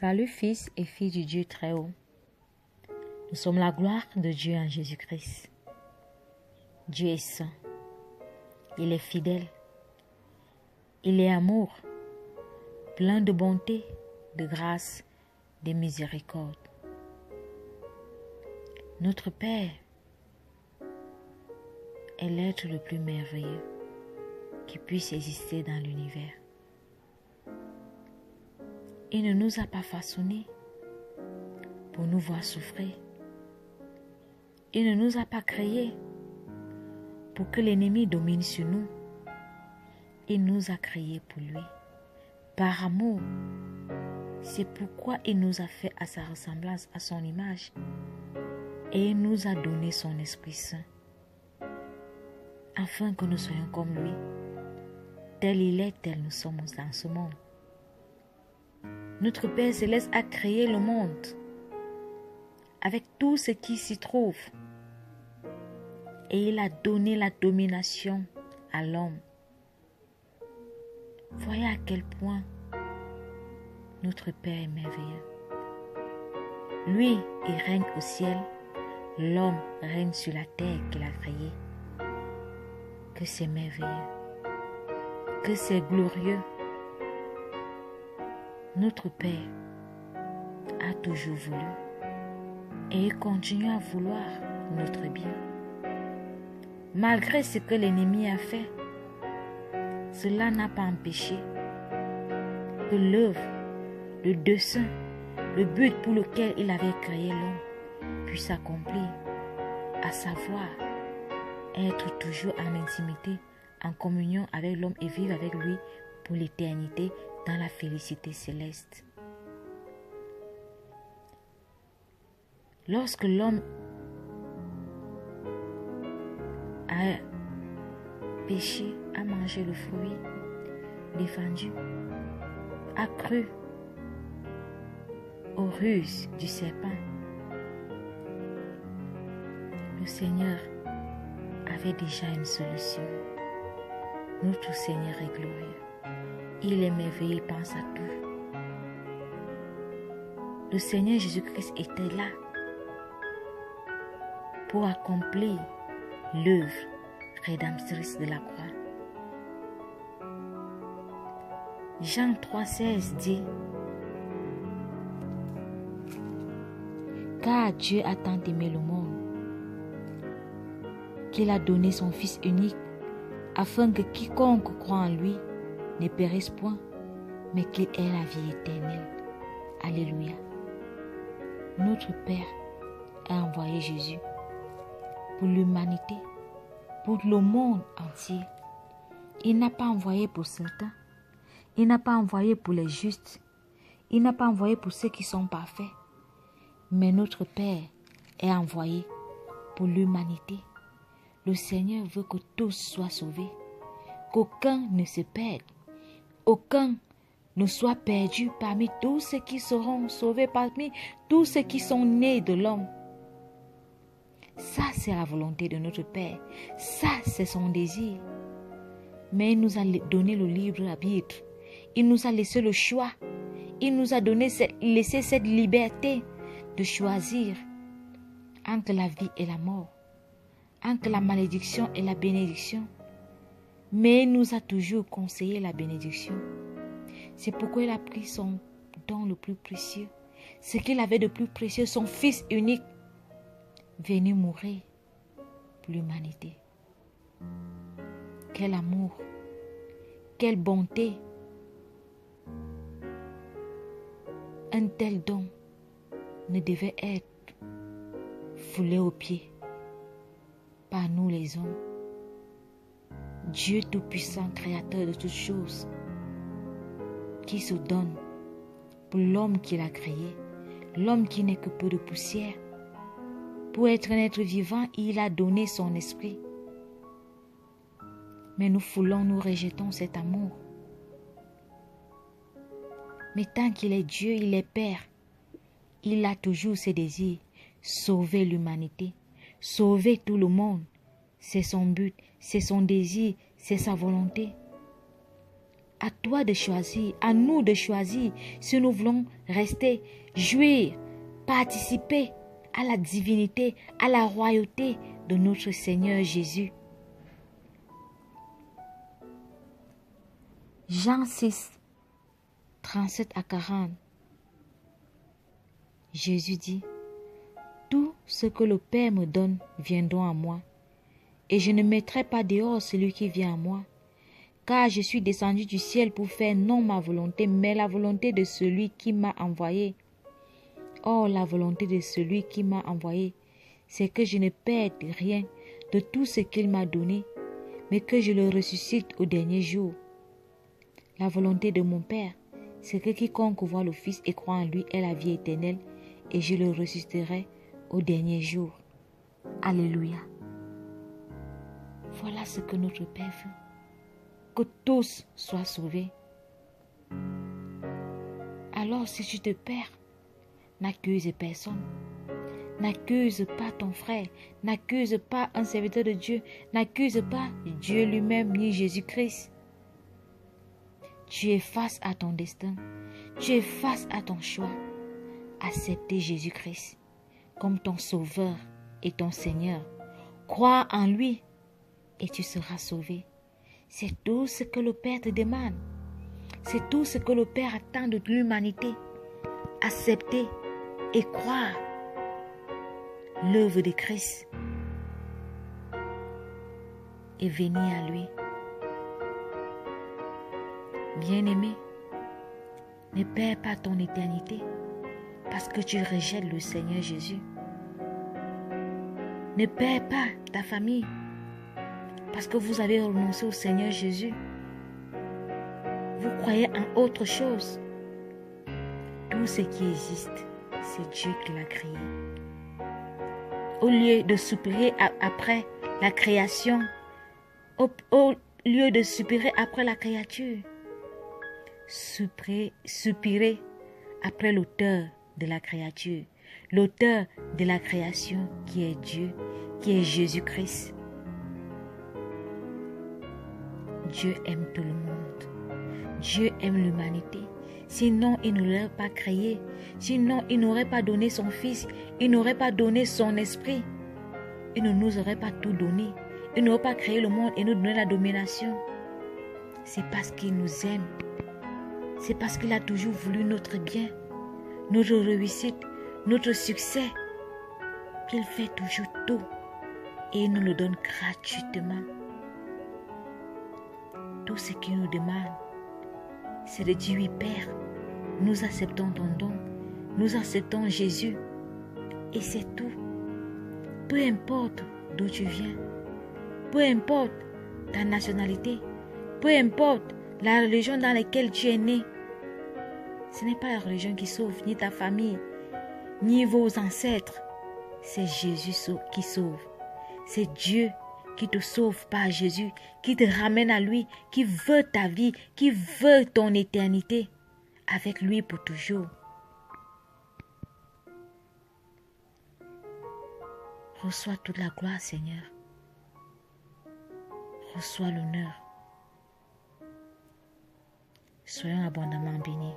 Salut fils et filles du Dieu très haut. Nous sommes la gloire de Dieu en Jésus-Christ. Dieu est saint. Il est fidèle. Il est amour, plein de bonté, de grâce, de miséricorde. Notre Père est l'être le plus merveilleux qui puisse exister dans l'univers. Il ne nous a pas façonnés pour nous voir souffrir. Il ne nous a pas créés pour que l'ennemi domine sur nous. Il nous a créés pour lui. Par amour, c'est pourquoi il nous a fait à sa ressemblance, à son image. Et il nous a donné son Esprit Saint, afin que nous soyons comme lui. Tel il est, tel nous sommes dans ce monde. Notre Père Céleste a créé le monde avec tout ce qui s'y trouve. Et il a donné la domination à l'homme. Voyez à quel point notre Père est merveilleux. Lui, il règne au ciel. L'homme règne sur la terre qu'il a créée. Que c'est merveilleux. Que c'est glorieux. Notre Père a toujours voulu et il continue à vouloir notre bien. Malgré ce que l'ennemi a fait, cela n'a pas empêché que l'œuvre, le dessein, le but pour lequel il avait créé l'homme puisse s'accomplir, à savoir être toujours en intimité, en communion avec l'homme et vivre avec lui pour l'éternité dans la félicité céleste. Lorsque l'homme a péché, a mangé le fruit défendu, a cru aux ruses du serpent, le Seigneur avait déjà une solution. Notre Seigneur est glorieux. Il est merveilleux, il pense à tout. Le Seigneur Jésus-Christ était là pour accomplir l'œuvre rédemptrice de la croix. Jean 3,16 dit: car Dieu a tant aimé le monde qu'il a donné son Fils unique, afin que quiconque croit en lui ne périsse point, mais qu'il ait la vie éternelle. Alléluia. Notre Père a envoyé Jésus pour l'humanité, pour le monde entier. Il n'a pas envoyé pour certains. Il n'a pas envoyé pour les justes. Il n'a pas envoyé pour ceux qui sont parfaits. Mais notre Père est envoyé pour l'humanité. Le Seigneur veut que tous soient sauvés, qu'aucun ne se perde, aucun ne soit perdu parmi tous ceux qui seront sauvés, parmi tous ceux qui sont nés de l'homme. Ça, c'est la volonté de notre Père. Ça, c'est son désir. Mais il nous a donné le libre arbitre. Il nous a laissé le choix. Il nous a laissé cette liberté de choisir entre la vie et la mort, entre la malédiction et la bénédiction. Mais il nous a toujours conseillé la bénédiction. C'est pourquoi il a pris son don le plus précieux, ce qu'il avait de plus précieux, son Fils unique, venu mourir pour l'humanité. Quel amour, quelle bonté. Un tel don ne devait être foulé aux pieds par nous les hommes. Dieu Tout-Puissant, Créateur de toutes choses, qui se donne pour l'homme qu'il a créé, l'homme qui n'est que peu de poussière. Pour être un être vivant, il a donné son esprit. Mais nous foulons, nous rejetons cet amour. Mais tant qu'il est Dieu, il est Père. Il a toujours ses désirs. Sauver l'humanité, sauver tout le monde. C'est son but, c'est son désir, c'est sa volonté. À toi de choisir, à nous de choisir si nous voulons rester, jouir, participer à la divinité, à la royauté de notre Seigneur Jésus. Jean 6, 37 à 40. Jésus dit, « Tout ce que le Père me donne viendront à moi, et je ne mettrai pas dehors celui qui vient à moi, car je suis descendu du ciel pour faire non ma volonté, mais la volonté de celui qui m'a envoyé. Or, la volonté de celui qui m'a envoyé, c'est que je ne perde rien de tout ce qu'il m'a donné, mais que je le ressuscite au dernier jour. La volonté de mon Père, c'est que quiconque voit le Fils et croit en lui ait la vie éternelle, et je le ressusciterai au dernier jour. » Alléluia. Voilà ce que notre Père veut. Que tous soient sauvés. Alors si tu te perds, n'accuse personne. N'accuse pas ton frère. N'accuse pas un serviteur de Dieu. N'accuse pas Dieu lui-même ni Jésus-Christ. Tu es face à ton destin. Tu es face à ton choix. Accepter Jésus-Christ comme ton sauveur et ton Seigneur. Crois en lui et tu seras sauvé. C'est tout ce que le Père te demande. C'est tout ce que le Père attend de l'humanité. Accepter et croire l'œuvre de Christ et venir à lui. Bien-aimé, ne perds pas ton éternité parce que tu rejettes le Seigneur Jésus. Ne perds pas ta famille parce que vous avez renoncé au Seigneur Jésus. Vous croyez en autre chose. Tout ce qui existe, c'est Dieu qui l'a créé. Au lieu de soupirer après la création, au lieu de soupirer après la créature, soupirer après l'auteur de la créature, l'auteur de la création qui est Dieu, qui est Jésus-Christ. Dieu aime tout le monde. Dieu aime l'humanité. Sinon, il ne l'aurait pas créé. Sinon, il n'aurait pas donné son Fils. Il n'aurait pas donné son esprit. Il ne nous aurait pas tout donné. Il n'aurait pas créé le monde et nous donné la domination. C'est parce qu'il nous aime. C'est parce qu'il a toujours voulu notre bien, notre réussite, notre succès, qu'il fait toujours tout et il nous le donne gratuitement. Tout ce qu'il nous demande, c'est de dire oui, Père, nous acceptons ton don, nous acceptons Jésus et c'est tout. Peu importe d'où tu viens, peu importe ta nationalité, peu importe la religion dans laquelle tu es né, ce n'est pas la religion qui sauve, ni ta famille, ni vos ancêtres. C'est Jésus qui sauve. C'est Dieu qui te sauve par Jésus, qui te ramène à lui, qui veut ta vie, qui veut ton éternité avec lui pour toujours. Reçois toute la gloire, Seigneur. Reçois l'honneur. Soyons abondamment bénis.